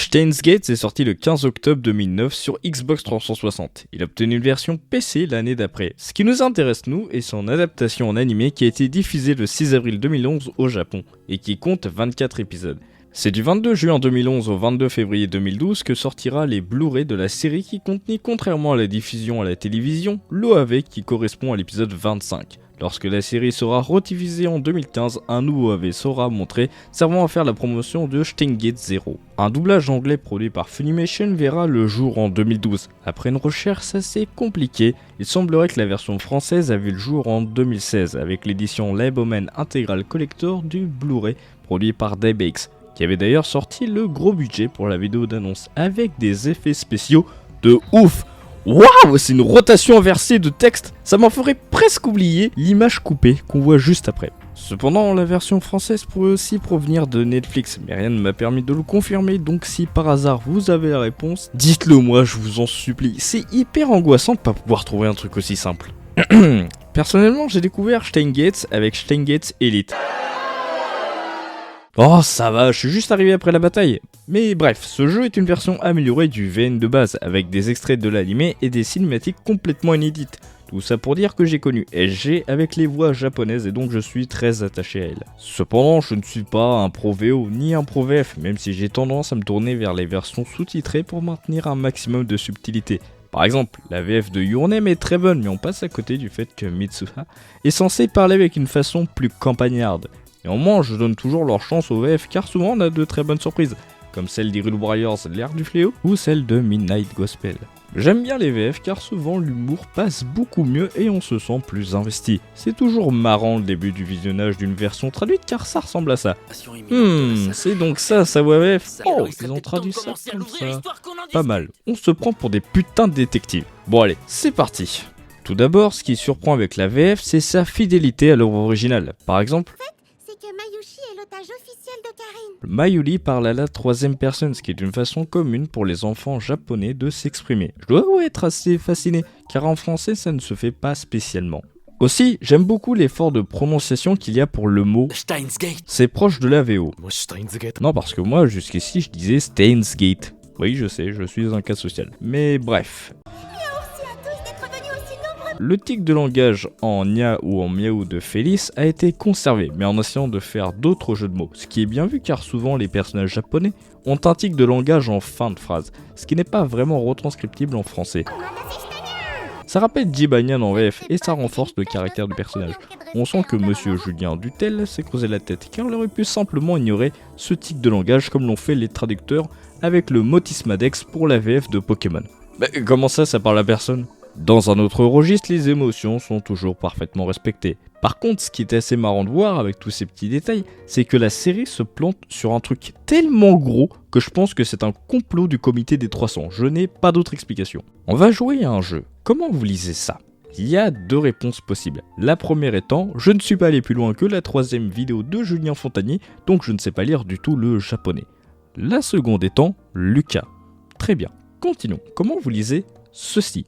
Steins Gate est sorti le 15 octobre 2009 sur Xbox 360. Il a obtenu une version PC l'année d'après. Ce qui nous intéresse nous est son adaptation en animé qui a été diffusée le 6 avril 2011 au Japon et qui compte 24 épisodes. C'est du 22 juin 2011 au 22 février 2012 que sortira les Blu-ray de la série qui contenait, contrairement à la diffusion à la télévision, l'OAV qui correspond à l'épisode 25. Lorsque la série sera rediffusée en 2015, un nouveau AV sera montré, servant à faire la promotion de Steins Gate 0. Un doublage anglais produit par Funimation verra le jour en 2012. Après une recherche assez compliquée, il semblerait que la version française a vu le jour en 2016 avec l'édition Live-Omen Integral Collector du Blu-ray produit par Daybakes, qui avait d'ailleurs sorti le gros budget pour la vidéo d'annonce avec des effets spéciaux de ouf. Waouh, c'est une rotation inversée de texte, ça m'en ferait presque oublier l'image coupée qu'on voit juste après. Cependant, la version française pourrait aussi provenir de Netflix, mais rien ne m'a permis de le confirmer, donc si par hasard vous avez la réponse, dites-le moi, je vous en supplie. C'est hyper angoissant de pas pouvoir trouver un truc aussi simple. Personnellement, j'ai découvert Steins Gate avec Steins Gate Elite. Oh ça va, je suis juste arrivé après la bataille. Mais bref, ce jeu est une version améliorée du VN de base, avec des extraits de l'animé et des cinématiques complètement inédites. Tout ça pour dire que j'ai connu SG avec les voix japonaises et donc je suis très attaché à elle. Cependant, je ne suis pas un pro VO ni un pro VF, même si j'ai tendance à me tourner vers les versions sous-titrées pour maintenir un maximum de subtilité. Par exemple, la VF de Your Name est très bonne, mais on passe à côté du fait que Mitsuha est censé parler avec une façon plus campagnarde. Néanmoins, je donne toujours leur chance au VF car souvent on a de très bonnes surprises, comme celle d'Hyrule Warriors l'ère du fléau ou celle de Midnight Gospel. J'aime bien les VF car souvent l'humour passe beaucoup mieux et on se sent plus investi. C'est toujours marrant le début du visionnage d'une version traduite car ça ressemble à ça. C'est donc ça sa voix VF. Oh, ils ont traduit ça comme ça. Pas mal, on se prend pour des putains de détectives. Bon allez, c'est parti. Tout d'abord, ce qui surprend avec la VF, c'est sa fidélité à l'œuvre originale. Par exemple, que Mayushi est l'otage officiel de Karin. Mayuri parle à la troisième personne, ce qui est une façon commune pour les enfants japonais de s'exprimer. Je dois être assez fasciné, car en français ça ne se fait pas spécialement. Aussi, j'aime beaucoup l'effort de prononciation qu'il y a pour le mot Steins Gate. C'est proche de la VO. Steins Gate. Non, parce que moi, jusqu'ici, je disais Steins Gate. Oui, je sais, je suis un cas social. Mais bref. Le tic de langage en nya ou en miaou de Félix a été conservé, mais en essayant de faire d'autres jeux de mots, ce qui est bien vu car souvent les personnages japonais ont un tic de langage en fin de phrase, ce qui n'est pas vraiment retranscriptible en français. Ça rappelle Jibanyan en VF et ça renforce le caractère du personnage. On sent que Monsieur Julien Dutel s'est creusé la tête car il aurait pu simplement ignorer ce tic de langage comme l'ont fait les traducteurs avec le Motismadex pour la VF de Pokémon. Mais comment ça parle à personne ? Dans un autre registre, les émotions sont toujours parfaitement respectées. Par contre, ce qui est assez marrant de voir avec tous ces petits détails, c'est que la série se plante sur un truc tellement gros que je pense que c'est un complot du comité des 300. Je n'ai pas d'autre explication. On va jouer à un jeu. Comment vous lisez ça ? Il y a deux réponses possibles. La première étant, je ne suis pas allé plus loin que la troisième vidéo de Julien Fontanier, donc je ne sais pas lire du tout le japonais. La seconde étant, Lucas. Très bien, continuons. Comment vous lisez ceci ?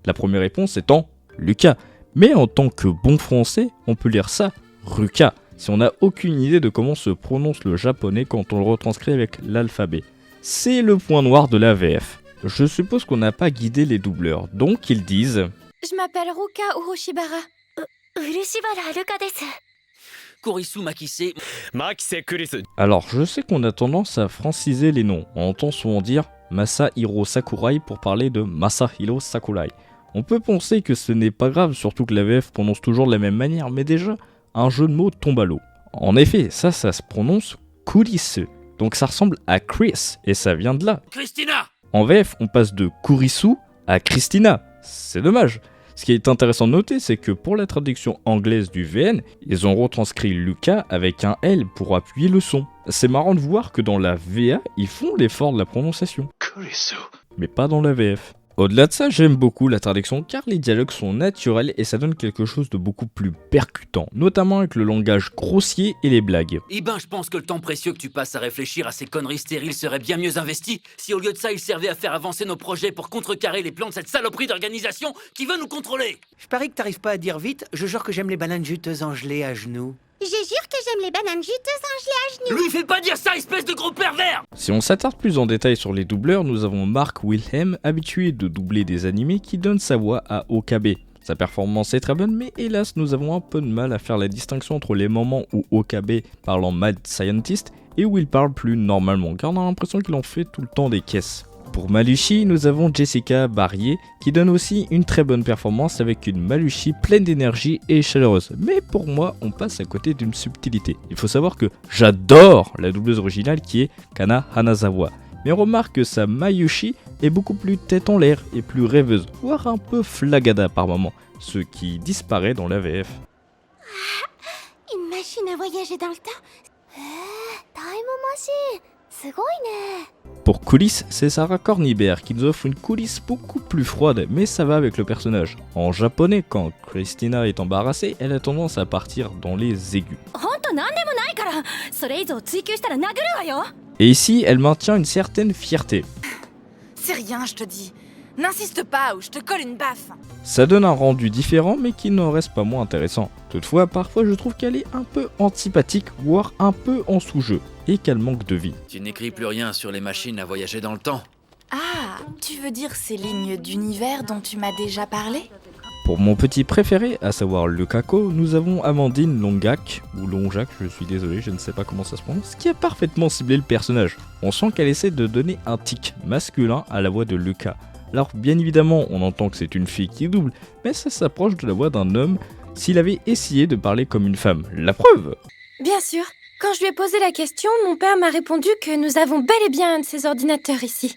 La première réponse étant Lucas, mais en tant que bon français, on peut lire ça Ruka, si on n'a aucune idée de comment se prononce le japonais quand on le retranscrit avec l'alphabet. C'est le point noir de la VF. Je suppose qu'on n'a pas guidé les doubleurs, donc ils disent Je m'appelle Ruka Uroshibara. Uroshibara Ruka desu. Kurisu Makise Kurisu. Alors je sais qu'on a tendance à franciser les noms, on entend souvent dire Masahiro Sakurai pour parler de Masahiro Sakurai. On peut penser que ce n'est pas grave, surtout que la VF prononce toujours de la même manière, mais déjà, un jeu de mots tombe à l'eau. En effet, ça se prononce Kurisu, donc ça ressemble à Chris, et ça vient de là. Christina. En VF, on passe de Kurisu à Christina, c'est dommage. Ce qui est intéressant de noter, c'est que pour la traduction anglaise du VN, ils ont retranscrit Lucas avec un L pour appuyer le son. C'est marrant de voir que dans la VA, ils font l'effort de la prononciation. Kurisu. Mais pas dans la VF. Au-delà de ça, j'aime beaucoup la traduction car les dialogues sont naturels et ça donne quelque chose de beaucoup plus percutant, notamment avec le langage grossier et les blagues. Eh ben, je pense que le temps précieux que tu passes à réfléchir à ces conneries stériles serait bien mieux investi si au lieu de ça, il servait à faire avancer nos projets pour contrecarrer les plans de cette saloperie d'organisation qui veut nous contrôler. Je parie que t'arrives pas à dire vite, je jure que j'aime les bananes juteuses en gelée à genoux. Je jure que j'aime les bananes juteuses en gelée à genoux. Lui fais pas dire ça, espèce de gros pervers! Si on s'attarde plus en détail sur les doubleurs, nous avons Mark Wilhelm, habitué de doubler des animés, qui donne sa voix à Okabe. Sa performance est très bonne, mais hélas nous avons un peu de mal à faire la distinction entre les moments où Okabe parle en Mad Scientist et où il parle plus normalement, car on a l'impression qu'il en fait tout le temps des caisses. Pour Malushi, nous avons Jessica Barrier qui donne aussi une très bonne performance avec une Malushi pleine d'énergie et chaleureuse. Mais pour moi, on passe à côté d'une subtilité. Il faut savoir que j'adore la doubleuse originale qui est Kana Hanazawa. Mais on remarque que sa Mayushi est beaucoup plus tête en l'air et plus rêveuse, voire un peu flagada par moments, ce qui disparaît dans la VF. Une machine à voyager dans le temps. Time machine. C'est gros, Pour coulisses, c'est Sarah Cornibert qui nous offre une coulisse beaucoup plus froide, mais ça va avec le personnage. En japonais, quand Christina est embarrassée, elle a tendance à partir dans les aigus. Et ici, elle maintient une certaine fierté. C'est rien, je te dis. N'insiste pas ou je te colle une baffe. Ça donne un rendu différent, mais qui n'en reste pas moins intéressant. Toutefois, parfois je trouve qu'elle est un peu antipathique, voire un peu en sous-jeu, et qu'elle manque de vie. Tu n'écris plus rien sur les machines à voyager dans le temps. Ah, tu veux dire ces lignes d'univers dont tu m'as déjà parlé? Pour mon petit préféré, à savoir le Kako, nous avons Amandine Longak, ou Longjac, je suis désolé, je ne sais pas comment ça se prononce, qui a parfaitement ciblé le personnage. On sent qu'elle essaie de donner un tic masculin à la voix de Luca. Alors bien évidemment, on entend que c'est une fille qui double, mais ça s'approche de la voix d'un homme s'il avait essayé de parler comme une femme. La preuve! Bien sûr. Quand je lui ai posé la question, mon père m'a répondu que nous avons bel et bien un de ces ordinateurs ici.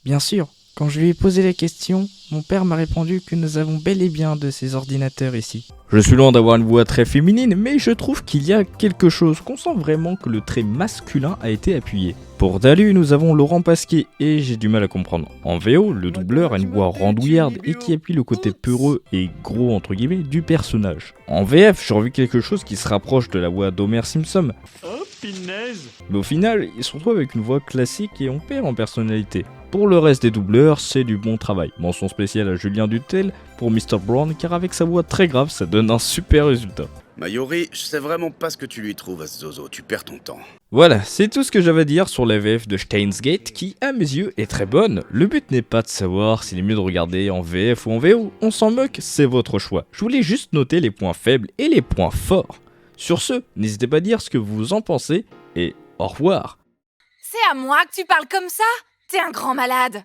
Bien sûr. Quand je lui ai posé la question, mon père m'a répondu que nous avons bel et bien de ces ordinateurs ici. Je suis loin d'avoir une voix très féminine, mais je trouve qu'il y a quelque chose qu'on sent vraiment que le trait masculin a été appuyé. Pour Dalu, nous avons Laurent Pasquier, et j'ai du mal à comprendre. En VO, le doubleur a une voix randouillarde et qui appuie le côté peureux et gros entre guillemets du personnage. En VF, j'ai revu quelque chose qui se rapproche de la voix d'Homer Simpson. Mais au final, il se retrouve avec une voix classique et on perd en personnalité. Pour le reste des doubleurs, c'est du bon travail. Mention spéciale à Julien Dutel pour Mr. Brown, car avec sa voix très grave, ça donne un super résultat. Mayuri, je sais vraiment pas ce que tu lui trouves à ce zozo, tu perds ton temps. Voilà, c'est tout ce que j'avais à dire sur la VF de Steins Gate, qui, à mes yeux, est très bonne. Le but n'est pas de savoir s'il est mieux de regarder en VF ou en VO, on s'en moque, c'est votre choix. Je voulais juste noter les points faibles et les points forts. Sur ce, n'hésitez pas à dire ce que vous en pensez, et au revoir. C'est à moi que tu parles comme ça? T'es un grand malade.